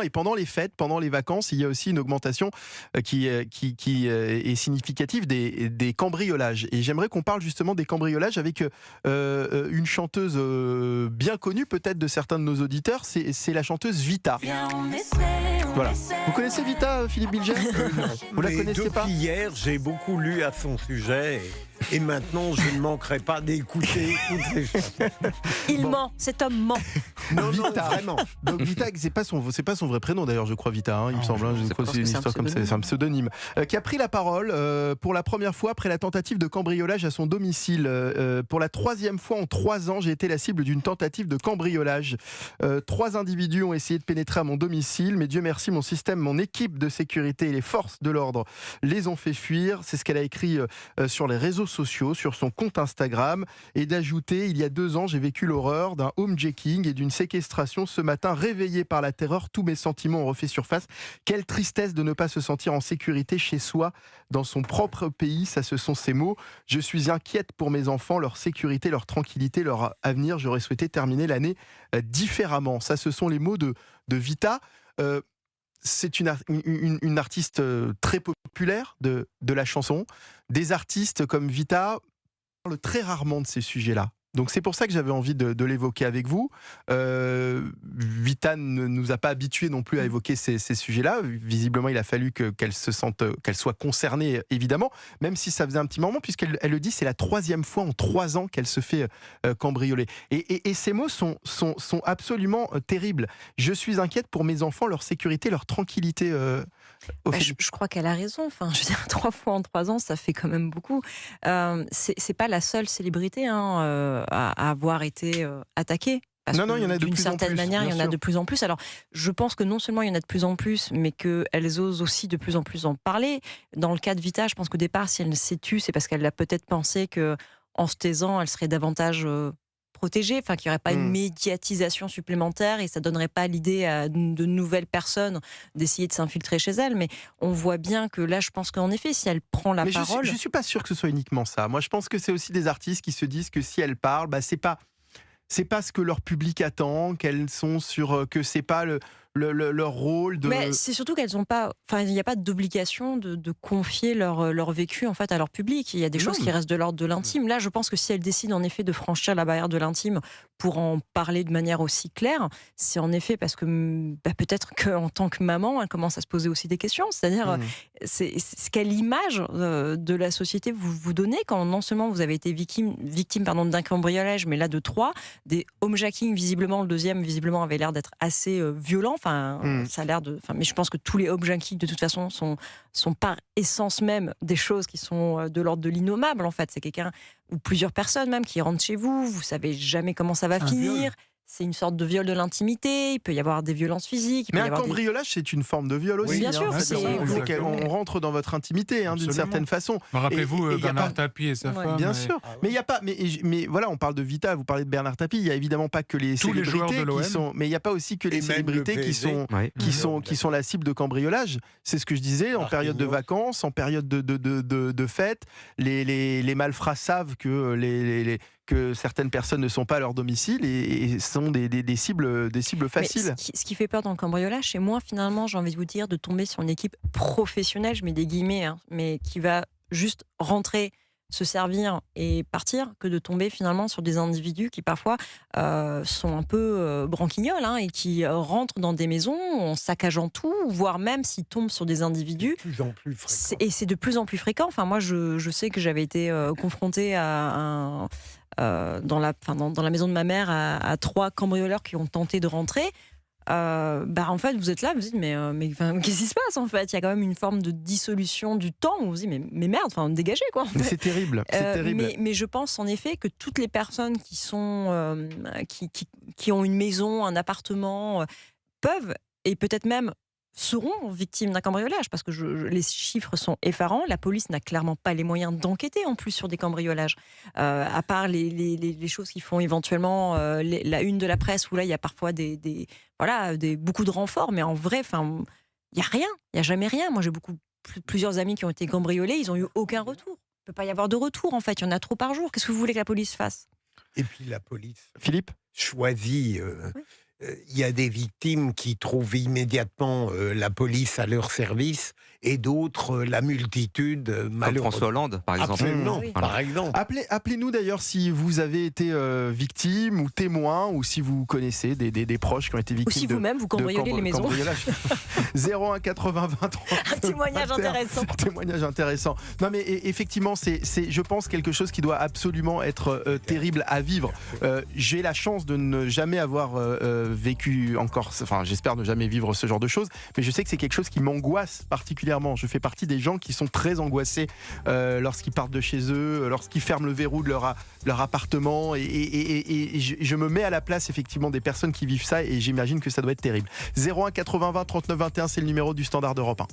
et pendant les fêtes, pendant les vacances, il y a aussi une augmentation qui est significative des cambriolages. Et j'aimerais qu'on parle justement des cambriolages avec une chanteuse bien connue peut-être de certains de nos auditeurs, c'est la chanteuse Vita. Voilà. Vous connaissez Vita, Philippe Bilger? Vous la connaissez pas? Depuis hier, j'ai beaucoup lu à son sujet et maintenant je ne manquerai pas d'écouter toutes les chansons. Il ment, cet homme ment. Non, Vita, vraiment. Donc Vita, c'est pas son vrai prénom d'ailleurs, je crois, Vita, il me semble. Je crois que c'est une histoire comme ça, c'est un pseudonyme. Qui a pris la parole pour la première fois après la tentative de cambriolage à son domicile. Pour la 3e fois en 3 ans, j'ai été la cible d'une tentative de cambriolage. 3 individus ont essayé de pénétrer à mon domicile, mais Dieu merci, mon système, mon équipe de sécurité et les forces de l'ordre les ont fait fuir. C'est ce qu'elle a écrit sur les réseaux sociaux, sur son compte Instagram, et d'ajouter: il y a 2 ans, j'ai vécu l'horreur d'un homejacking et d'une séquestration. Ce matin, réveillé par la terreur, tous mes sentiments ont refait surface. Quelle tristesse de ne pas se sentir en sécurité chez soi, dans son propre pays. Ça, ce sont ces mots. Je suis inquiète pour mes enfants, leur sécurité, leur tranquillité, leur avenir. J'aurais souhaité terminer l'année différemment. Ça, ce sont les mots de Vita. C'est une artiste très populaire de la chanson. Des artistes comme Vita parlent très rarement de ces sujets-là. Donc c'est pour ça que j'avais envie de l'évoquer avec vous. Vita ne nous a pas habitués non plus à évoquer ces sujets-là. Visiblement, il a fallu qu'elle soit concernée, évidemment, même si ça faisait un petit moment, puisqu'elle le dit, c'est la 3e fois en 3 ans qu'elle se fait cambrioler. Et ces mots sont absolument terribles. Je suis inquiète pour mes enfants, leur sécurité, leur tranquillité. Je crois qu'elle a raison. Enfin, je veux dire, 3 fois en 3 ans, ça fait quand même beaucoup. C'est pas la seule célébrité à avoir été attaquée. Parce non, il y en a de d'une plus en certaine plus. manière, il y en a sûr. de plus en plus. Alors, je pense que non seulement il y en a de plus en plus, mais qu'elles osent aussi de plus en plus en parler. Dans le cas de Vita, je pense qu'au départ, si elle s'est tue, c'est parce qu'elle a peut-être pensé que, en se taisant, elle serait davantage protégée, enfin qu'il n'y aurait pas une médiatisation supplémentaire et ça donnerait pas l'idée à de nouvelles personnes d'essayer de s'infiltrer chez elle. Mais on voit bien que là, je pense qu'en effet, si elle prend la parole... Je suis pas sûr que ce soit uniquement ça. Moi, je pense que c'est aussi des artistes qui se disent que si elles parlent, c'est pas ce que leur public attend, qu'elles sont que c'est pas leur rôle de... Mais c'est surtout qu'elles n'ont pas... Enfin, il n'y a pas d'obligation de confier leur vécu en fait, à leur public. Il y a des choses qui restent de l'ordre de l'intime. Là, je pense que si elles décident en effet de franchir la barrière de l'intime pour en parler de manière aussi claire, c'est en effet parce que peut-être qu'en tant que maman, elle commence à se poser aussi des questions. C'est-à-dire, c'est quelle image de la société vous donnez quand non seulement vous avez été victime d'un cambriolage, mais là de 3, des homejacking, visiblement, le deuxième, visiblement, avait l'air d'être assez violent. Enfin, ça a l'air de... mais je pense que tous les homejacking, de toute façon, sont par essence même des choses qui sont de l'ordre de l'innommable, en fait. C'est quelqu'un, ou plusieurs personnes même, qui rentrent chez vous, vous savez jamais comment ça va finir. C'est une sorte de viol de l'intimité, il peut y avoir des violences physiques. Mais un cambriolage, c'est une forme de viol aussi. Oui, bien sûr. On rentre dans votre intimité, d'une certaine façon. Rappelez-vous Bernard Tapie et sa femme. Bien sûr. Mais il y a pas. Mais voilà, on parle de Vita, vous parlez de Bernard Tapie. Il y a évidemment pas que les célébrités qui sont. Mais il n'y a pas aussi que les célébrités qui sont la cible de cambriolage. C'est ce que je disais en période de vacances, en période de fêtes. Les malfrats savent que certaines personnes ne sont pas à leur domicile et sont des cibles faciles. Ce qui fait peur dans le cambriolage, c'est moins finalement, j'ai envie de vous dire, de tomber sur une équipe professionnelle, je mets des guillemets, mais qui va juste rentrer, se servir et partir, que de tomber finalement sur des individus qui parfois sont un peu branquignoles et qui rentrent dans des maisons en saccageant tout, voire même s'ils tombent sur des individus. De plus en plus fréquent. Et c'est de plus en plus fréquent. Enfin, moi, je sais que j'avais été confrontée à dans la maison de ma mère à 3 cambrioleurs qui ont tenté de rentrer. En fait, vous êtes là, vous dites mais qu'est-ce qui se passe en fait? Il y a quand même une forme de dissolution du temps où vous vous dites mais merde, dégagez quoi. Mais c'est terrible, mais je pense en effet que toutes les personnes qui sont qui ont une maison, un appartement peuvent et peut-être même seront victimes d'un cambriolage parce que les chiffres sont effarants. La police n'a clairement pas les moyens d'enquêter en plus sur des cambriolages, à part les choses qui font éventuellement la une de la presse où là il y a parfois beaucoup de renforts, mais en vrai, il y a rien, il y a jamais rien. Moi j'ai plusieurs amis qui ont été cambriolés, ils ont eu aucun retour. Il peut pas y avoir de retour en fait, il y en a trop par jour. Qu'est-ce que vous voulez que la police fasse? Et puis la police, Philippe, choisit il y a des victimes qui trouvent immédiatement la police à leur service et d'autres la multitude, malheureusement. Comme François Hollande, par exemple. Absolument, par exemple. Appelez-nous d'ailleurs si vous avez été victime ou témoin, ou si vous connaissez des proches qui ont été victimes. Ou si vous-même vous cambriolez les maisons. 01 80 20 30. Un témoignage intéressant. Un témoignage intéressant. Non mais effectivement, c'est je pense quelque chose qui doit absolument être terrible à vivre. J'ai la chance de ne jamais avoir vécu encore, enfin j'espère ne jamais vivre ce genre de choses, mais je sais que c'est quelque chose qui m'angoisse particulièrement. Je fais partie des gens qui sont très angoissés lorsqu'ils partent de chez eux, lorsqu'ils ferment le verrou de leur appartement, et je me mets à la place effectivement des personnes qui vivent ça, et j'imagine que ça doit être terrible. 01 80 20 39 21, c'est le numéro du Standard d'Europe 1.